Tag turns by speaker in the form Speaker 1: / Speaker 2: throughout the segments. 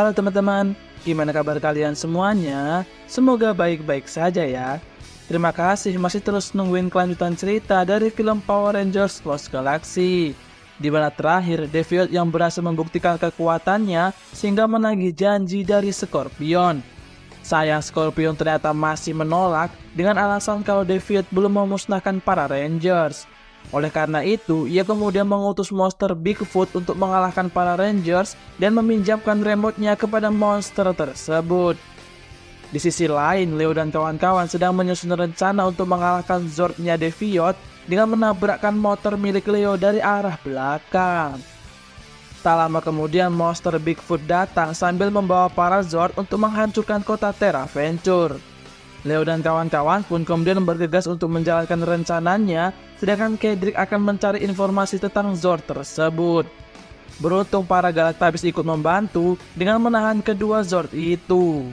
Speaker 1: Halo teman-teman, gimana kabar kalian semuanya? Semoga baik-baik saja ya. Terima kasih masih terus nungguin kelanjutan cerita dari film Power Rangers Lost Galaxy, di mana terakhir Deviant yang berhasil membuktikan kekuatannya sehingga menagih janji dari Scorpion. Sayang Scorpion ternyata masih menolak dengan alasan kalau Deviant belum memusnahkan para Rangers. Oleh karena itu, ia kemudian mengutus monster Bigfoot untuk mengalahkan para Rangers dan meminjamkan remote-nya kepada monster tersebut. Di sisi lain, Leo dan kawan-kawan sedang menyusun rencana untuk mengalahkan Zord-nya Deviant dengan menabrakkan motor milik Leo dari arah belakang. Tak lama kemudian, monster Bigfoot datang sambil membawa para Zord untuk menghancurkan kota Terra Venture. Leo dan kawan-kawan pun kemudian bergegas untuk menjalankan rencananya, sedangkan Cedric akan mencari informasi tentang Zord tersebut. Beruntung para Galactabis ikut membantu dengan menahan kedua Zord itu.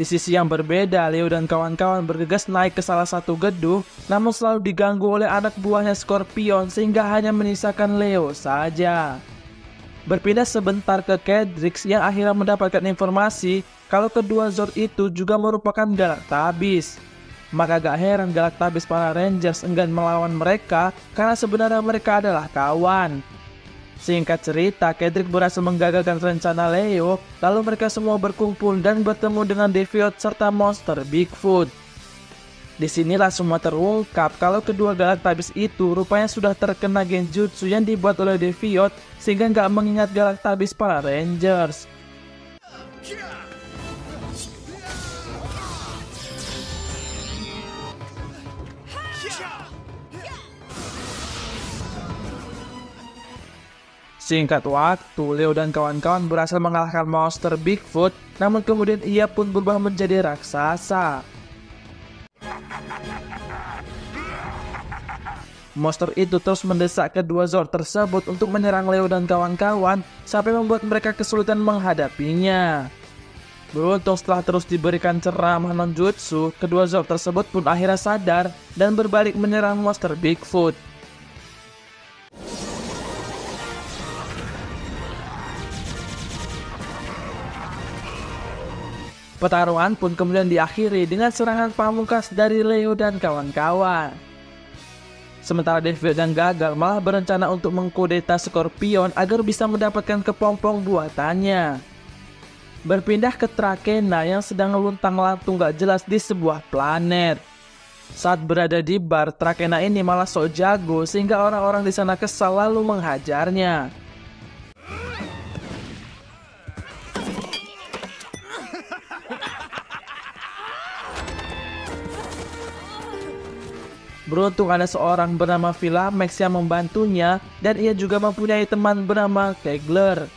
Speaker 1: Di sisi yang berbeda, Leo dan kawan-kawan bergegas naik ke salah satu gedung, namun selalu diganggu oleh anak buahnya Scorpion sehingga hanya menyisakan Leo saja. Berpindah sebentar ke Cedric yang akhirnya mendapatkan informasi kalau kedua Zord itu juga merupakan Galactabis. Maka gak heran Galactabis para Rangers enggan melawan mereka karena sebenarnya mereka adalah kawan. Singkat cerita, Cedric berhasil menggagalkan rencana Leo, lalu mereka semua berkumpul dan bertemu dengan Deviant serta monster Bigfoot. Disinilah semua terungkap kalau kedua Galactabis itu rupanya sudah terkena genjutsu yang dibuat oleh Deviant sehingga nggak mengingat Galactabis para Rangers. Singkat waktu, Leo dan kawan-kawan berhasil mengalahkan monster Bigfoot, namun kemudian ia pun berubah menjadi raksasa. Monster itu terus mendesak kedua Zord tersebut untuk menyerang Leo dan kawan-kawan sampai membuat mereka kesulitan menghadapinya. Beruntung setelah terus diberikan ceramah non-jutsu, kedua Zord tersebut pun akhirnya sadar dan berbalik menyerang monster Bigfoot. Pertarungan pun kemudian diakhiri dengan serangan pamungkas dari Leo dan kawan-kawan. Sementara Deviant yang gagal malah berencana untuk mengkudeta Scorpion agar bisa mendapatkan kepompong buatannya. Berpindah ke Trakena yang sedang luntang-lantung gak jelas di sebuah planet. Saat berada di bar, Trakena ini malah sok jago sehingga orang-orang di sana kesal lalu menghajarnya. Beruntung ada seorang bernama Filamax yang membantunya dan ia juga mempunyai teman bernama Kegler.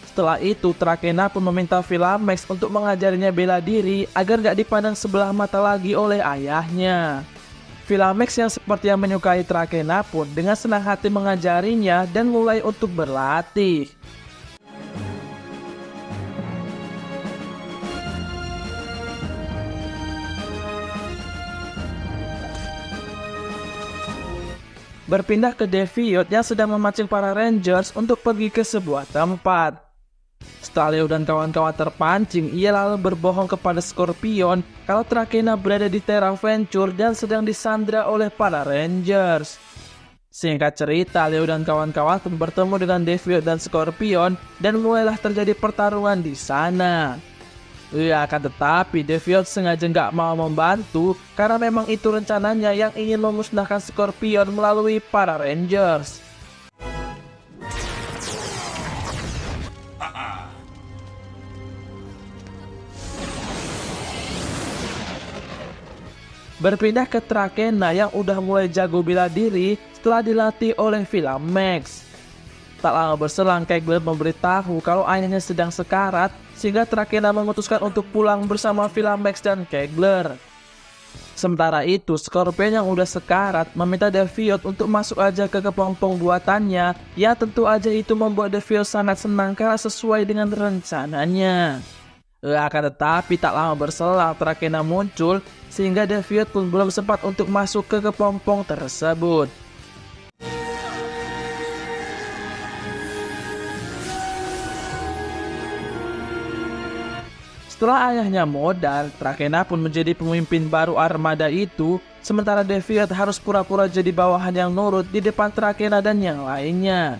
Speaker 1: Setelah itu, Trakena pun meminta Filamax untuk mengajarinya bela diri agar gak dipandang sebelah mata lagi oleh ayahnya. Filamax yang sepertinya menyukai Trakena pun dengan senang hati mengajarinya dan mulai untuk berlatih. Berpindah ke Deviant yang sedang memancing para Rangers untuk pergi ke sebuah tempat. Setelah Leo dan kawan-kawan terpancing, ia lalu berbohong kepada Scorpion kalau Trakena berada di Terra Venture dan sedang disandra oleh para Rangers. Singkat cerita, Leo dan kawan-kawan pun bertemu dengan Deviant dan Scorpion dan mulailah terjadi pertarungan di sana. Ya, akan tetapi Deviant sengaja nggak mau membantu karena memang itu rencananya yang ingin memusnahkan Scorpion melalui para Rangers. Berpindah ke Trakena yang udah mulai jago bela diri setelah dilatih oleh Filamax. Tak lama berselang, Kegler memberitahu kalau ayahnya sedang sekarat, sehingga Trakena memutuskan untuk pulang bersama Filamax dan Kegler. Sementara itu, Scorpion yang udah sekarat meminta Deviant untuk masuk aja ke kepompong buatannya. Ya tentu aja itu membuat Deviant sangat senang karena sesuai dengan rencananya. Akan tetapi tak lama berselang Trakena muncul, sehingga Deviant pun belum sempat untuk masuk ke kepompong tersebut. Setelah ayahnya modal, Trakena pun menjadi pemimpin baru armada itu, sementara Deviant harus pura-pura jadi bawahan yang nurut di depan Trakena dan yang lainnya.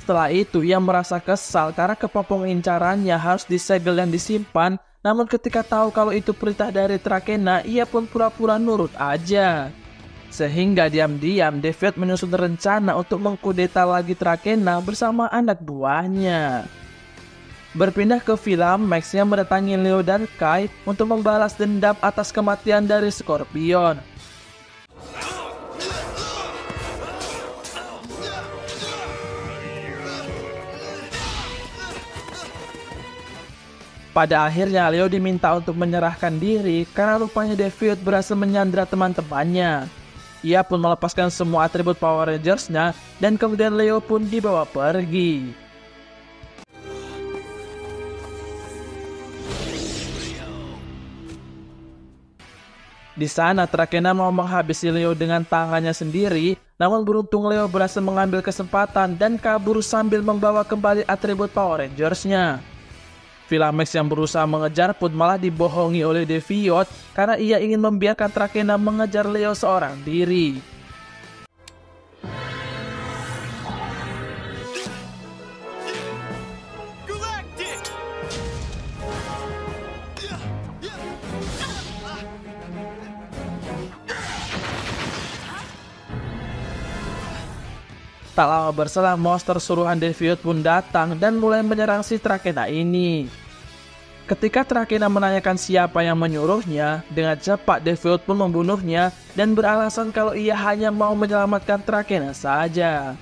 Speaker 1: Setelah itu, ia merasa kesal karena kepompong incarannya harus disegel dan disimpan, namun ketika tahu kalau itu perintah dari Trakena, ia pun pura-pura nurut aja. Sehingga diam-diam Deviant menyusun rencana untuk mengkudeta lagi Trakena bersama anak buahnya. Berpindah ke film, Max yang mendatangi Leo dan Kai untuk membalas dendam atas kematian dari Scorpion. Pada akhirnya Leo diminta untuk menyerahkan diri karena rupanya Deviant berhasil menyandra teman-temannya. Ia pun melepaskan semua atribut Power Rangers-nya dan kemudian Leo pun dibawa pergi. Di sana Trakena mau menghabisi Leo dengan tangannya sendiri, namun beruntung Leo berhasil mengambil kesempatan dan kabur sambil membawa kembali atribut Power Rangers-nya. Filamax yang berusaha mengejar pun malah dibohongi oleh Deviant karena ia ingin membiarkan Trakena mengejar Leo seorang diri. Tak lama berselang, monster suruhan Deviant pun datang dan mulai menyerang si Trakena ini. Ketika Trakena menanyakan siapa yang menyuruhnya, dengan cepat Deviant pun membunuhnya dan beralasan kalau ia hanya mau menyelamatkan Trakena saja.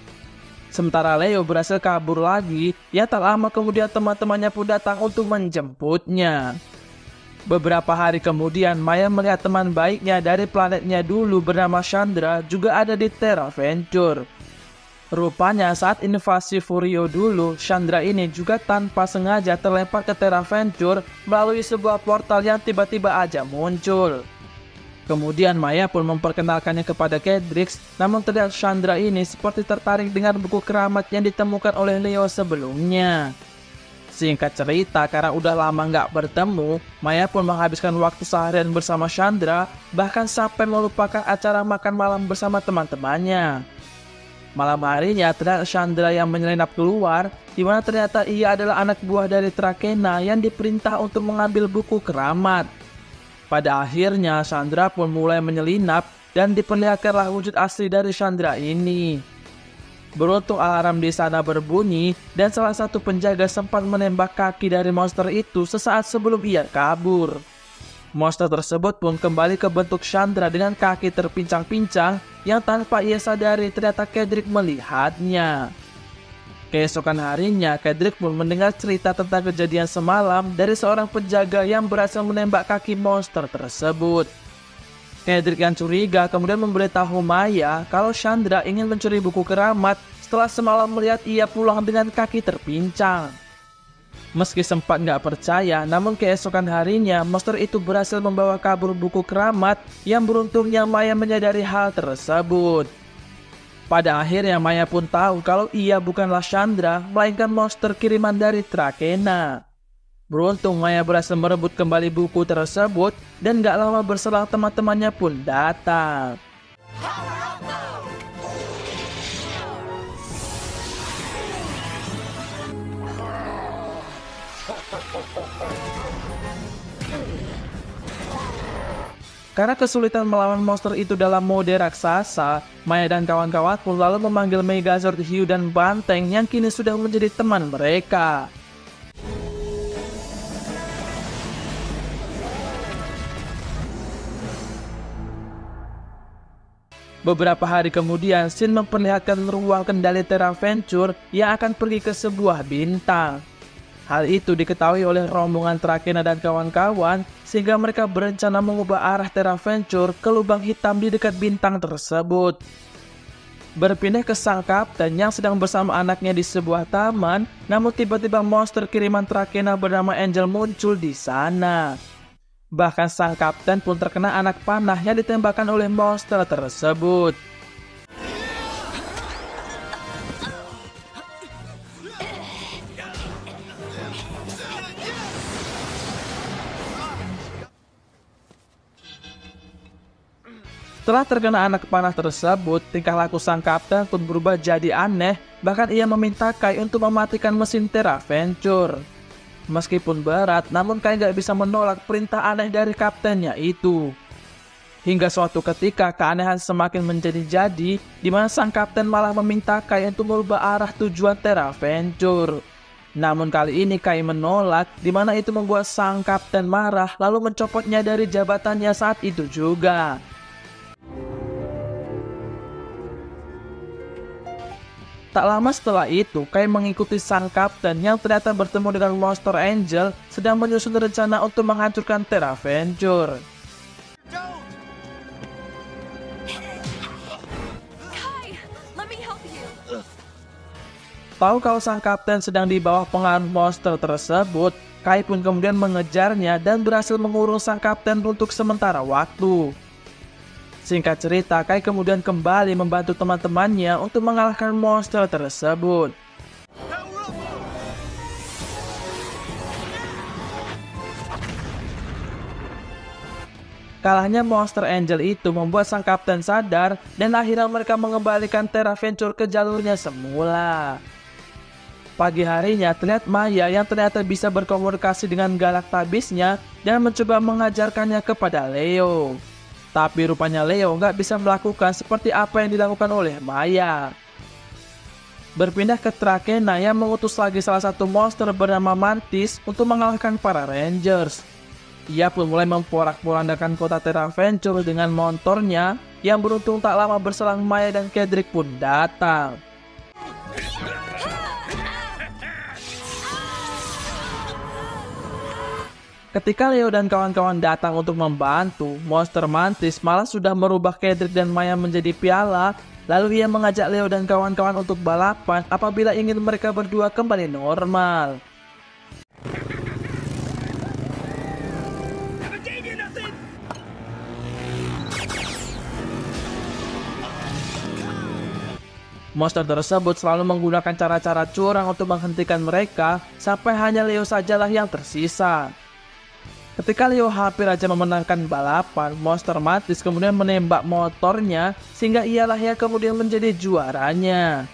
Speaker 1: Sementara Leo berhasil kabur lagi, ya tak lama kemudian teman-temannya pun datang untuk menjemputnya. Beberapa hari kemudian, Maya melihat teman baiknya dari planetnya dulu bernama Chandra juga ada di Terra Venture. Rupanya saat invasi Furio dulu, Chandra ini juga tanpa sengaja terlempar ke Terra Venture melalui sebuah portal yang tiba-tiba aja muncul. Kemudian Maya pun memperkenalkannya kepada Kedrix, namun terlihat Chandra ini seperti tertarik dengan buku keramat yang ditemukan oleh Leo sebelumnya. Singkat cerita, karena udah lama nggak bertemu, Maya pun menghabiskan waktu seharian bersama Chandra, bahkan sampai melupakan acara makan malam bersama teman-temannya. Malam harinya ternyata Chandra yang menyelinap keluar, di mana ternyata ia adalah anak buah dari Trakena yang diperintah untuk mengambil buku keramat. Pada akhirnya Chandra pun mulai menyelinap dan diperlihatkanlah wujud asli dari Chandra ini. Beruntung alarm di sana berbunyi dan salah satu penjaga sempat menembak kaki dari monster itu sesaat sebelum ia kabur. Monster tersebut pun kembali ke bentuk Chandra dengan kaki terpincang-pincang yang tanpa ia sadari ternyata Kedrix melihatnya. Keesokan harinya, Kedrix pun mendengar cerita tentang kejadian semalam dari seorang penjaga yang berhasil menembak kaki monster tersebut. Kedrix yang curiga kemudian memberitahu Maya kalau Chandra ingin mencuri buku keramat setelah semalam melihat ia pulang dengan kaki terpincang. Meski sempat nggak percaya, namun keesokan harinya monster itu berhasil membawa kabur buku keramat yang beruntungnya Maya menyadari hal tersebut. Pada akhirnya Maya pun tahu kalau ia bukanlah Chandra, melainkan monster kiriman dari Trakena. Beruntung Maya berhasil merebut kembali buku tersebut dan gak lama berselang teman-temannya pun datang. Karena kesulitan melawan monster itu dalam mode raksasa, Maya dan kawan-kawan pun lalu memanggil Megazord, Hiu, dan Banteng yang kini sudah menjadi teman mereka. Beberapa hari kemudian, Shin memperlihatkan ruang kendali Terra Venture yang akan pergi ke sebuah bintang. Hal itu diketahui oleh rombongan Trakena dan kawan-kawan, sehingga mereka berencana mengubah arah Terra Venture ke lubang hitam di dekat bintang tersebut. Berpindah ke sang kapten yang sedang bersama anaknya di sebuah taman, namun tiba-tiba monster kiriman Trakena bernama Angel muncul di sana. Bahkan sang kapten pun terkena anak panah yang ditembakkan oleh monster tersebut. Setelah terkena anak panah tersebut, tingkah laku sang kapten pun berubah jadi aneh, bahkan ia meminta Kai untuk mematikan mesin Terraventure. Meskipun berat, namun Kai gak bisa menolak perintah aneh dari kaptennya itu. Hingga suatu ketika keanehan semakin menjadi-jadi, di mana sang kapten malah meminta Kai untuk merubah arah tujuan Terraventure. Namun kali ini Kai menolak, di mana itu membuat sang kapten marah lalu mencopotnya dari jabatannya saat itu juga. Tak lama setelah itu, Kai mengikuti sang kapten yang ternyata bertemu dengan Monster Angel sedang menyusun rencana untuk menghancurkan Terraventure. Tahu kalau sang kapten sedang di bawah pengaruh monster tersebut, Kai pun kemudian mengejarnya dan berhasil mengurung sang kapten untuk sementara waktu. Singkat cerita, Kai kemudian kembali membantu teman-temannya untuk mengalahkan monster tersebut. Kalahnya Monster Angel itu membuat sang kapten sadar dan akhirnya mereka mengembalikan Terraventure ke jalurnya semula. Pagi harinya terlihat Maya yang ternyata bisa berkomunikasi dengan Galactabisnya dan mencoba mengajarkannya kepada Leo. Tapi rupanya Leo nggak bisa melakukan seperti apa yang dilakukan oleh Maya. Berpindah ke Trakena yang mengutus lagi salah satu monster bernama Mantis untuk mengalahkan para Rangers. Ia pun mulai memporak-porandakan kota Terraventure dengan motornya, yang beruntung tak lama berselang Maya dan Cedric pun datang. Ketika Leo dan kawan-kawan datang untuk membantu, Monster Mantis malah sudah merubah Cedric dan Maya menjadi piala, lalu ia mengajak Leo dan kawan-kawan untuk balapan apabila ingin mereka berdua kembali normal. Monster tersebut selalu menggunakan cara-cara curang untuk menghentikan mereka, sampai hanya Leo sajalah yang tersisa. Ketika Leo hampir aja memenangkan balapan, Monster Mantis kemudian menembak motornya, sehingga ialah yang kemudian menjadi juaranya.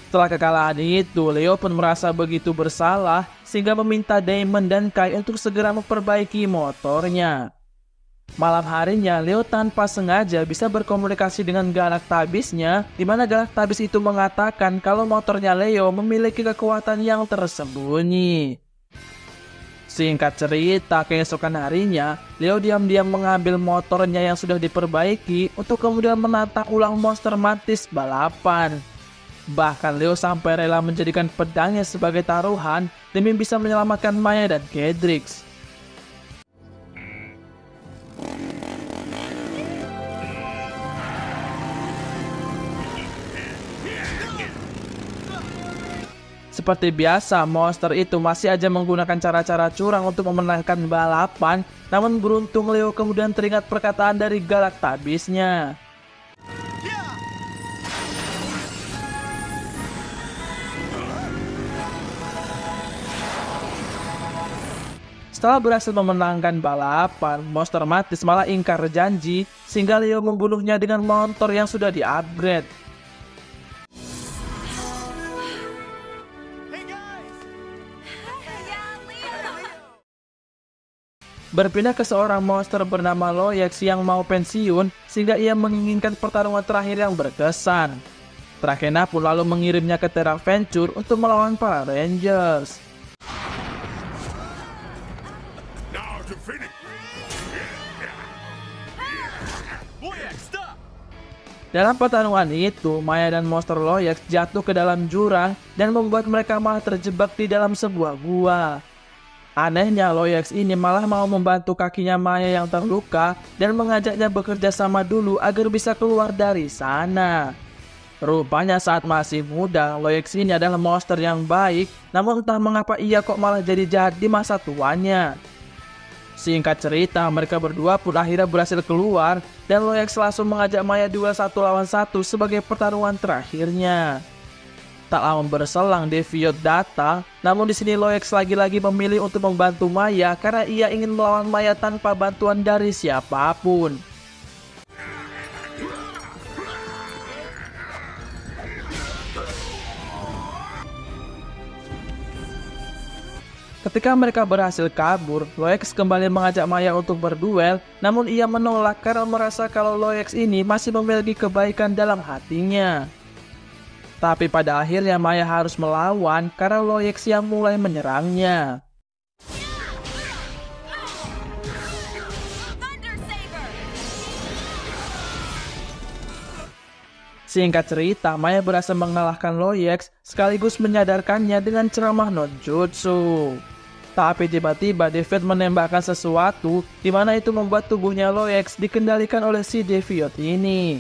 Speaker 1: Setelah kekalahan itu, Leo pun merasa begitu bersalah sehingga meminta Damon dan Kai untuk segera memperbaiki motornya. Malam harinya, Leo tanpa sengaja bisa berkomunikasi dengan Galactabisnya, di mana Galactabis itu mengatakan kalau motornya Leo memiliki kekuatan yang tersembunyi. Singkat cerita, keesokan harinya, Leo diam-diam mengambil motornya yang sudah diperbaiki untuk kemudian menantang ulang Monster Mantis balapan. Bahkan Leo sampai rela menjadikan pedangnya sebagai taruhan demi bisa menyelamatkan Maya dan Cedric. Seperti biasa, monster itu masih aja menggunakan cara-cara curang untuk memenangkan balapan, namun beruntung Leo kemudian teringat perkataan dari Galactabisnya. Setelah berhasil memenangkan balapan, Monster Mantis malah ingkar janji sehingga Leo membunuhnya dengan motor yang sudah di-upgrade. Berpindah ke seorang monster bernama Loyex yang mau pensiun sehingga ia menginginkan pertarungan terakhir yang berkesan. Trakena pun lalu mengirimnya ke Terraventure untuk melawan para Rangers. Dalam pertarungan itu, Maya dan monster Loyex jatuh ke dalam jurang dan membuat mereka malah terjebak di dalam sebuah gua. Anehnya, Loyex ini malah mau membantu kakinya Maya yang terluka dan mengajaknya bekerja sama dulu agar bisa keluar dari sana. Rupanya saat masih muda, Loyex ini adalah monster yang baik, namun entah mengapa ia kok malah jadi jahat di masa tuanya. Singkat cerita, mereka berdua pun akhirnya berhasil keluar dan Loyex langsung mengajak Maya duel 1 lawan 1 sebagai pertarungan terakhirnya. Tak lama berselang Deviant datang, namun di sini Loex lagi-lagi memilih untuk membantu Maya karena ia ingin melawan Maya tanpa bantuan dari siapapun. Ketika mereka berhasil kabur, Loex kembali mengajak Maya untuk berduel, namun ia menolak karena merasa kalau Loex ini masih memiliki kebaikan dalam hatinya. Tapi pada akhirnya Maya harus melawan karena Loex yang mulai menyerangnya. Singkat cerita, Maya berhasil mengalahkan Loex sekaligus menyadarkannya dengan ceramah no-jutsu. Tapi tiba-tiba Deviant menembakkan sesuatu di mana itu membuat tubuhnya Loex dikendalikan oleh si Deviant ini.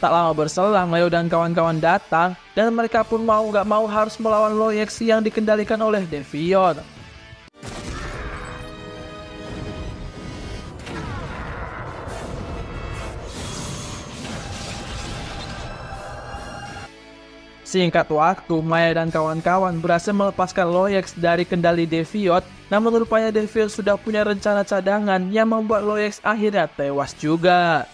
Speaker 1: Tak lama berselang, Leo dan kawan-kawan datang dan mereka pun mau gak mau harus melawan Loex yang dikendalikan oleh Deviant. Singkat waktu, Maya dan kawan-kawan berhasil melepaskan Loex dari kendali Deviant, namun rupanya Deviant sudah punya rencana cadangan yang membuat Loex akhirnya tewas juga.